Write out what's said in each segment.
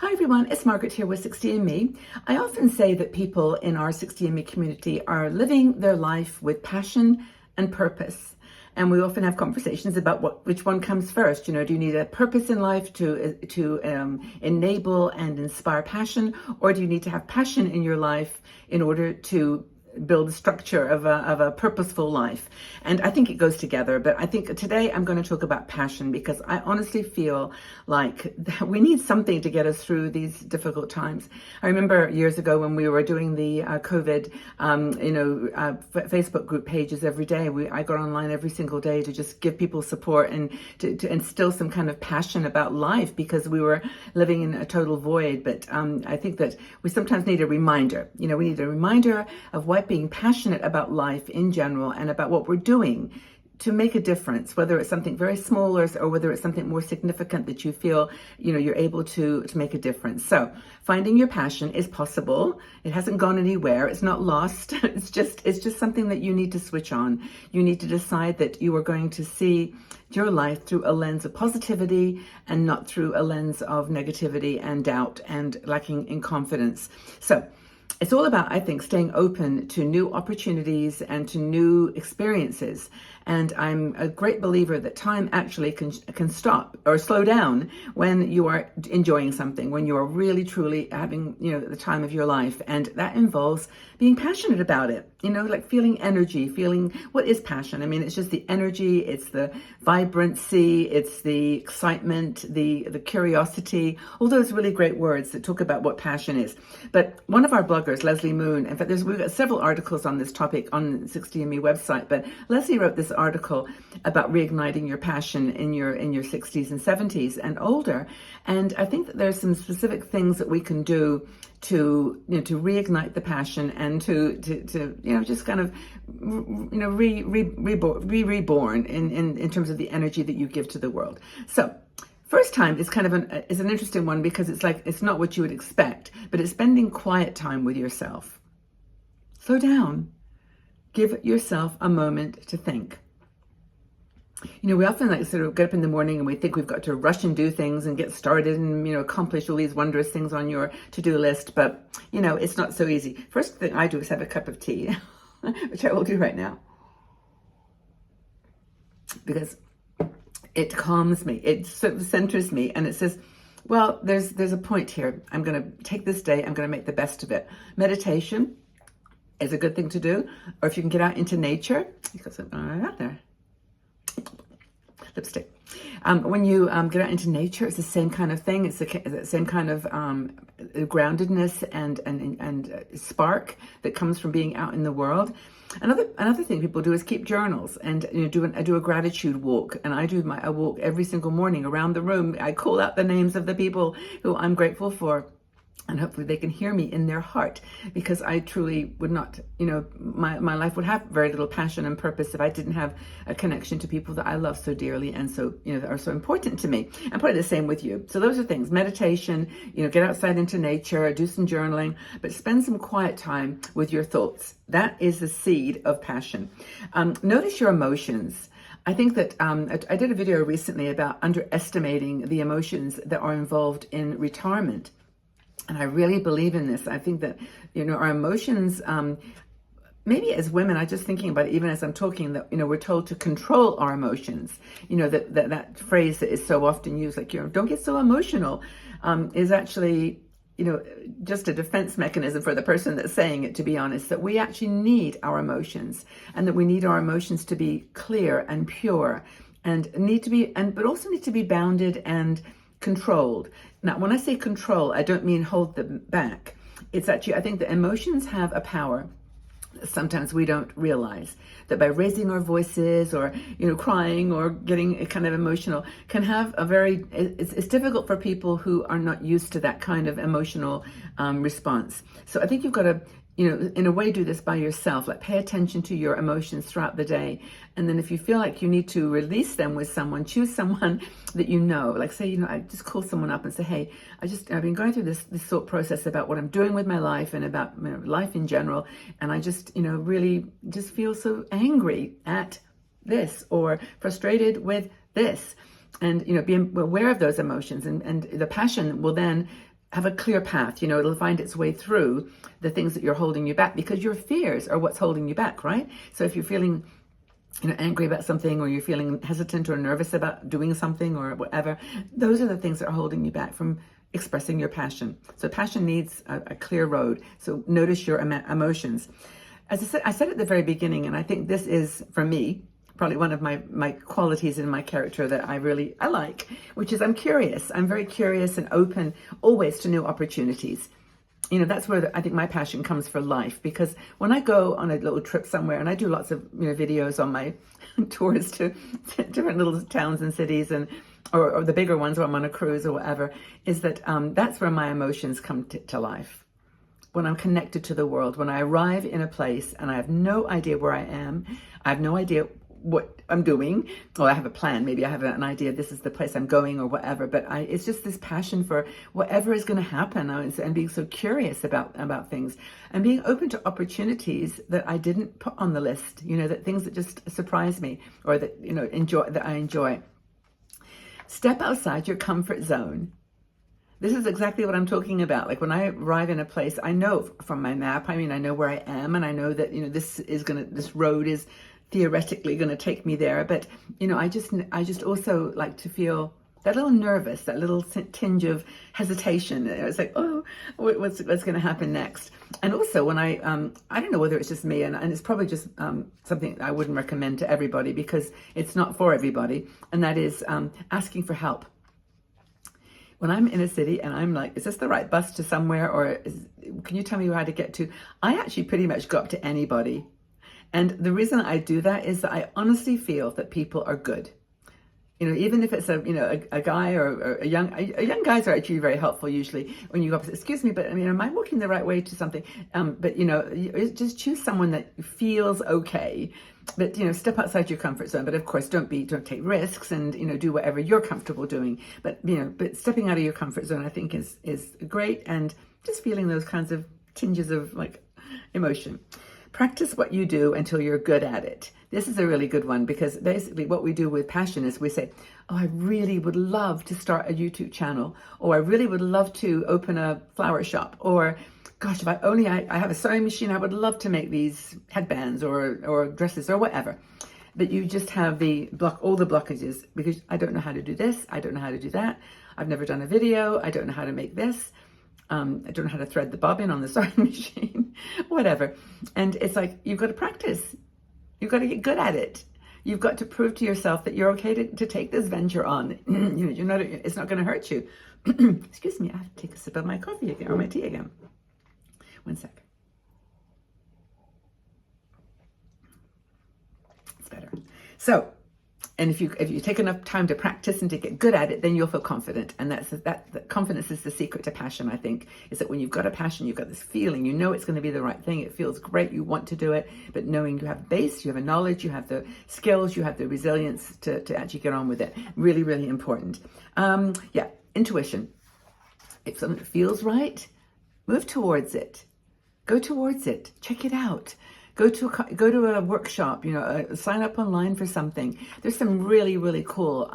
Hi everyone, it's Margaret here with 60 and Me. I often say that people in our 60 and Me community are living their life with passion and purpose. And we often have conversations about which one comes first. You know, do you need a purpose in life to enable and inspire passion, or do you need to have passion in your life in order to build the structure of a purposeful life? And I think it goes together, but I think today I'm going to talk about passion because I honestly feel like we need something to get us through these difficult times. I remember years ago when we were doing the COVID, Facebook group pages every day. I got online every single day to just give people support and to instill some kind of passion about life because we were living in a total void. But I think that we sometimes need a reminder. You know, we need a reminder of why being passionate about life in general and about what we're doing to make a difference, whether it's something very small or whether it's something more significant that you feel, you know, you're able to make a difference. So finding your passion is possible. It hasn't gone anywhere. It's not lost. It's just something that you need to switch on. You need to decide that you are going to see your life through a lens of positivity and not through a lens of negativity and doubt and lacking in confidence. So it's all about, I think, staying open to new opportunities and to new experiences. And I'm a great believer that time actually can stop or slow down when you are enjoying something, when you are really, truly having, you know, the time of your life. And that involves being passionate about it, you know, like feeling energy, feeling what is passion? I mean, it's just the energy, it's the vibrancy, it's the excitement, the curiosity, all those really great words that talk about what passion is. But one of our bloggers, Leslie Moon, in fact, we've got several articles on this topic on the 60andMe website, but Leslie wrote this article about reigniting your passion in your 60s and 70s and older. And I think that there's some specific things that we can do to reignite the passion and to just kind of be reborn in terms of the energy that you give to the world. So first time is kind of an interesting one because it's not what you would expect, but it's spending quiet time with yourself. Slow down. Give yourself a moment to think. You know, we often sort of get up in the morning and we think we've got to rush and do things and get started and, you know, accomplish all these wondrous things on your to-do list. But, you know, it's not so easy. First thing I do is have a cup of tea, which I will do right now. Because it calms me. It sort of centers me. And it says, well, there's a point here. I'm going to take this day. I'm going to make the best of it. Meditation is a good thing to do. Or if you can get out into nature, you got something out there. Lipstick. When you get out into nature, it's the same kind of thing. It's the same kind of groundedness and spark that comes from being out in the world. Another thing people do is keep journals and I do a gratitude walk, and I do a walk every single morning around the room. I call out the names of the people who I'm grateful for. And hopefully they can hear me in their heart, because I truly would not, my life would have very little passion and purpose if I didn't have a connection to people that I love so dearly and so, that are so important to me. I'm probably the same with you. So those are things: meditation, get outside into nature, do some journaling, but spend some quiet time with your thoughts. That is the seed of passion. Notice your emotions. I think that I did a video recently about underestimating the emotions that are involved in retirement. And I really believe in this. I think that, our emotions, maybe as women, I'm just thinking about it, even as I'm talking, that, we're told to control our emotions. That phrase that is so often used, like, don't get so emotional, is actually, just a defense mechanism for the person that's saying it, to be honest, that we actually need our emotions, and that we need our emotions to be clear and pure but also need to be bounded and controlled. Now, when I say control, I don't mean hold them back. It's actually, I think that emotions have a power that sometimes we don't realize, that by raising our voices or, crying or getting kind of emotional can have it's difficult for people who are not used to that kind of emotional response. So I think you've got to, in a way, do this by yourself. Like, pay attention to your emotions throughout the day. And then if you feel like you need to release them with someone, choose someone that like, say, I just call someone up and say, hey, I've been going through this thought process about what I'm doing with my life and about life in general. And I just, really just feel so angry at this or frustrated with this. And, being aware of those emotions and the passion will then have a clear path. It'll find its way through the things that you're holding you back, because your fears are what's holding you back, right? So if you're feeling angry about something, or you're feeling hesitant or nervous about doing something or whatever, those are the things that are holding you back from expressing your passion. So passion needs a clear road. So notice your emotions. As I said at the very beginning, and I think this is, for me, probably one of my qualities in my character that I like, which is I'm curious. I'm very curious and open always to new opportunities. That's where I think my passion comes for life, because when I go on a little trip somewhere, and I do lots of videos on my tours to different little towns and cities, and or the bigger ones, or I'm on a cruise or whatever, is that that's where my emotions come to life. When I'm connected to the world, when I arrive in a place and I have no idea where I am, I have no idea what I'm doing, or I have a plan, maybe I have an idea, this is the place I'm going or whatever, but it's just this passion for whatever is going to happen, and being so curious about things, and being open to opportunities that I didn't put on the list, that things that just surprise me, or that I enjoy. Step outside your comfort zone. This is exactly what I'm talking about. Like when I arrive in a place, I know from my map, I know where I am, and I know that this road is theoretically going to take me there, but I just also like to feel that little nervous, that little tinge of hesitation. It's like, oh, what's going to happen next? And also when I don't know whether it's just me, and it's probably just something I wouldn't recommend to everybody, because it's not for everybody, and that is asking for help. When I'm in a city and I'm like, is this the right bus to somewhere, or can you tell me how to get to? I actually pretty much go up to anybody. And the reason I do that is that I honestly feel that people are good. Even if it's a guy or a young guys are actually very helpful usually when you go up and say, excuse me, but am I walking the right way to something? But just choose someone that feels okay. But step outside your comfort zone. But of course, don't take risks, and do whatever you're comfortable doing. But but stepping out of your comfort zone, I think is great, and just feeling those kinds of tinges of like emotion. Practice what you do until you're good at it. This is a really good one, because basically what we do with passion is we say, oh, I really would love to start a YouTube channel, or I really would love to open a flower shop, or gosh, if I have a sewing machine, I would love to make these headbands or dresses or whatever. But you just have all the blockages, because I don't know how to do this, I don't know how to do that, I've never done a video, I don't know how to make this. I don't know how to thread the bobbin on the sewing machine, whatever. And it's like, you've got to practice. You've got to get good at it. You've got to prove to yourself that you're okay to take this venture on. It's not going to hurt you. Excuse me, I have to take a sip of my coffee again, or my tea again. One sec. It's better. So, and if you take enough time to practice and to get good at it, then you'll feel confident. And that confidence is the secret to passion, I think, is that when you've got a passion, you've got this feeling, it's going to be the right thing. It feels great. You want to do it, but knowing you have base, you have a knowledge, you have the skills, you have the resilience to actually get on with it. Really, really important. Intuition. If something feels right, move towards it. Go towards it. Check it out. Go to a workshop, sign up online for something. There's some really, really cool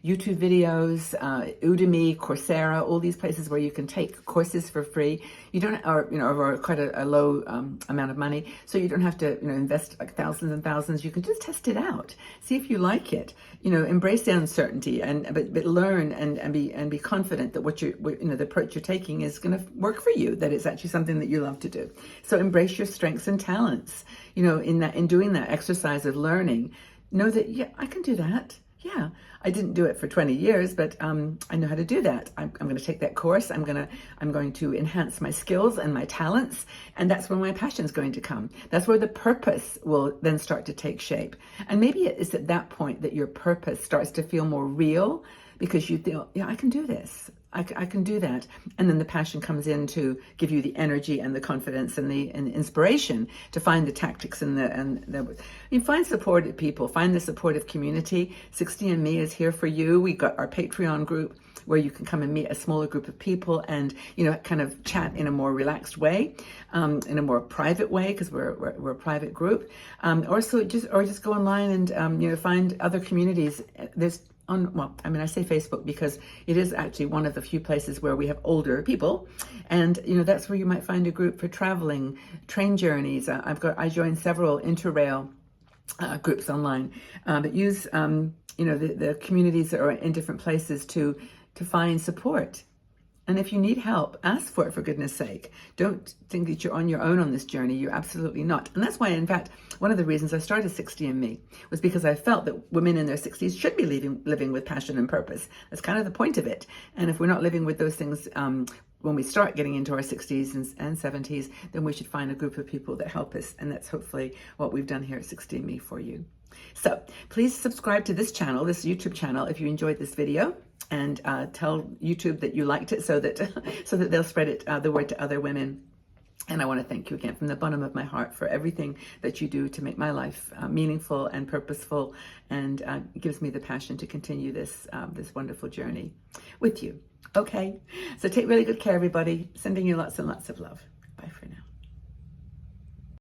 YouTube videos, Udemy, Coursera, all these places where you can take courses for free. You don't, or quite a low amount of money. So you don't have to, invest like thousands and thousands. You can just test it out. See if you like it. Embrace the uncertainty, but learn and be confident that the approach you're taking is going to work for you, that it's actually something that you love to do. So embrace your strengths and talents. In doing that exercise of learning, know that, yeah, I can do that. Yeah, I didn't do it for 20 years, but I know how to do that. I'm going to take that course. I'm going to enhance my skills and my talents, and that's where my passion is going to come. That's where the purpose will then start to take shape. And maybe it's at that point that your purpose starts to feel more real, because you feel, yeah, I can do this. I can do that. And then the passion comes in to give you the energy and the confidence and the inspiration to find the tactics you find supportive people, find the supportive community. 60andMe is here for you. We got our Patreon group where you can come and meet a smaller group of people and, kind of chat in a more relaxed way, in a more private way, because we're a private group. Or just go online and, find other communities. There's well, I mean, I say Facebook because it is actually one of the few places where we have older people, and that's where you might find a group for traveling, train journeys. I joined several interrail groups online, but use the communities that are in different places to find support. And if you need help, ask for it, for goodness sake. Don't think that you're on your own on this journey. You're absolutely not. And that's why, in fact, one of the reasons I started 60andMe was because I felt that women in their 60s should be living with passion and purpose. That's kind of the point of it. And if we're not living with those things when we start getting into our 60s and 70s, then we should find a group of people that help us. And that's hopefully what we've done here at 60andMe for you. So please subscribe to this channel, this YouTube channel, if you enjoyed this video. And tell YouTube that you liked it so that they'll spread it the word to other women. And I want to thank you again from the bottom of my heart for everything that you do to make my life meaningful and purposeful, and gives me the passion to continue this wonderful journey with you. Okay, so take really good care, everybody. Sending you lots and lots of love. Bye for now.